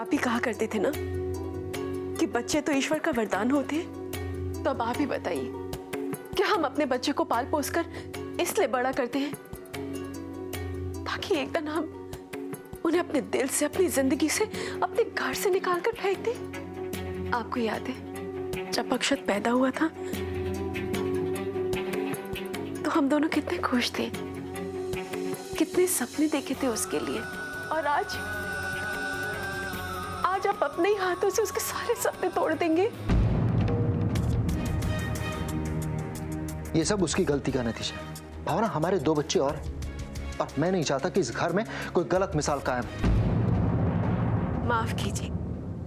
आप ही कहा करते थे ना कि बच्चे तो ईश्वर का वरदान होते हैं। तो अब आप ही बताइए, क्या हम अपने बच्चे को पाल पोस कर इसलिए बड़ा करते हैं ताकि एक दिन हम उन्हें अपने दिल से, अपनी जिंदगी से, अपने घर से निकाल कर फेंक दें? आपको याद है जब अक्षत पैदा हुआ था तो हम दोनों कितने खुश थे, कितने सपने देखे थे उसके लिए, और आज आप अपने ही हाथों से उसके सारे सपने तोड़ देंगे। ये सब उसकी गलती का नतीजा है। भावना, हमारे 2 बच्चे और मैं नहीं चाहता कि इस घर में कोई गलत मिसाल कायम। माफ कीजिए,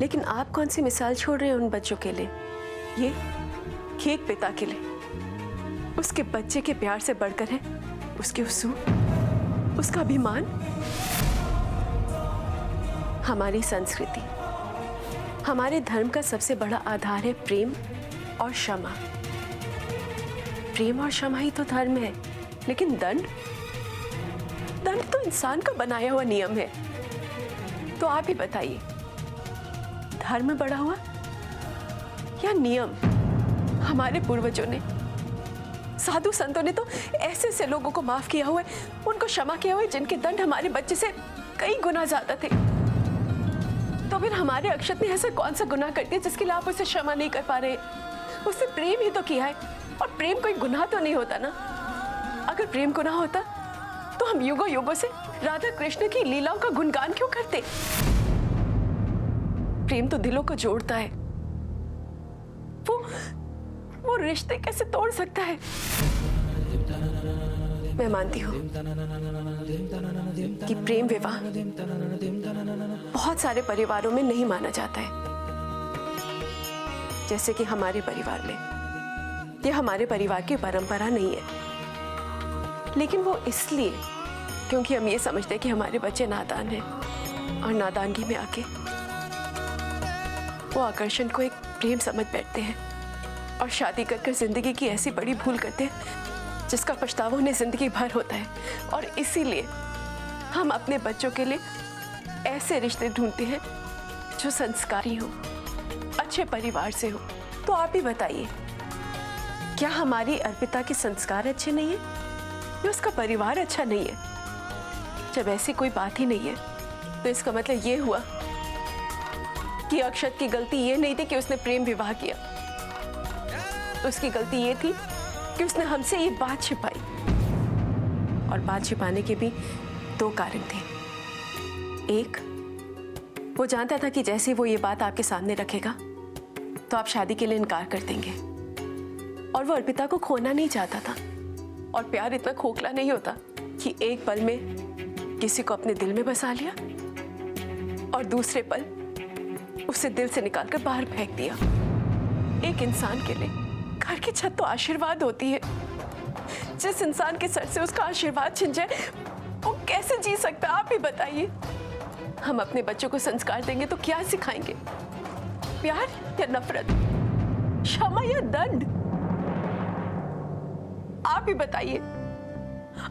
लेकिन आप कौन सी मिसाल छोड़ रहे हैं उन बच्चों के लिए? ये एक पिता के लिए उसके बच्चे के प्यार से बढ़कर है उसके उसूल, उसका अभिमान। हमारी संस्कृति, हमारे धर्म का सबसे बड़ा आधार है प्रेम और क्षमा। प्रेम और क्षमा ही तो धर्म है, लेकिन दंड तो इंसान का बनाया हुआ नियम है। तो आप ही बताइए, धर्म बड़ा हुआ या नियम? हमारे पूर्वजों ने, साधु संतों ने तो ऐसे ऐसे लोगों को माफ किया हुआ है, उनको क्षमा किया हुआ है जिनके दंड हमारे बच्चे से कई गुना ज्यादा थे। तो फिर हमारे अक्षत ने ऐसा कौन सा गुनाह कर दिया जिसके लिए आप उसे क्षमा नहीं कर पा रहे? उससे प्रेम ही तो किया है, और प्रेम कोई गुनाह तो नहीं होता ना। अगर प्रेम गुनाह होता तो हम युगों युगों से राधा कृष्ण की लीलाओं का गुणगान क्यों करते? प्रेम तो दिलों को जोड़ता है, वो रिश्ते कैसे तोड़ सकता है? मैं मानती हूँ कि प्रेम विवाह बहुत सारे परिवारों में नहीं माना जाता है, जैसे कि हमारे परिवार में। यह हमारे परिवार की परंपरा नहीं है, लेकिन वो इसलिए क्योंकि हम ये समझते हैं कि हमारे बच्चे नादान हैं, और नादानगी में आके वो आकर्षण को एक प्रेम समझ बैठते हैं और शादी कर जिंदगी की ऐसी बड़ी भूल करते हैं जिसका पछतावा उन्हें जिंदगी भर होता है। और इसीलिए हम अपने बच्चों के लिए ऐसे रिश्ते ढूंढते हैं जो संस्कारी हो, अच्छे परिवार से हो। तो आप ही बताइए, क्या हमारी अर्पिता के संस्कार अच्छे नहीं है या उसका परिवार अच्छा नहीं है? जब ऐसी कोई बात ही नहीं है तो इसका मतलब ये हुआ कि अक्षत की गलती ये नहीं थी कि उसने प्रेम विवाह किया, उसकी गलती ये थी कि उसने हमसे ये बात छिपाई। और बात छिपाने के भी 2 कारण थे। एक, वो जानता था कि जैसे वो ये बात आपके सामने रखेगा तो आप शादी के लिए इनकार कर देंगे, और वो अर्पिता को खोना नहीं चाहता था। और प्यार इतना खोखला नहीं होता कि एक पल में किसी को अपने दिल में बसा लिया और दूसरे पल उसे दिल से निकालकर बाहर फेंक दिया। एक इंसान के लिए घर की छत तो आशीर्वाद होती है। जिस इंसान के सर से उसका आशीर्वाद छिन जाए वो कैसे जी सकता है? आप ही बताइए। हम अपने बच्चों को संस्कार देंगे तो क्या सिखाएंगे? प्यार या नफरत, क्षमा या दंड? आप ही बताइए।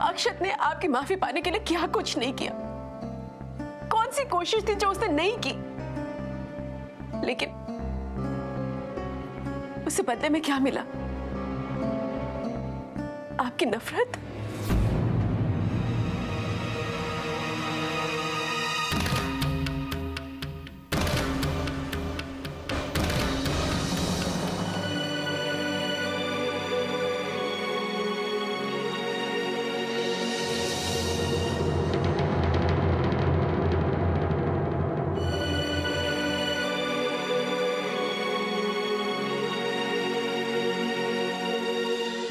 अक्षत ने आपकी माफी पाने के लिए क्या कुछ नहीं किया? कौन सी कोशिश थी जो उसने नहीं की? लेकिन उसे बदले में क्या मिला? आपकी नफरत,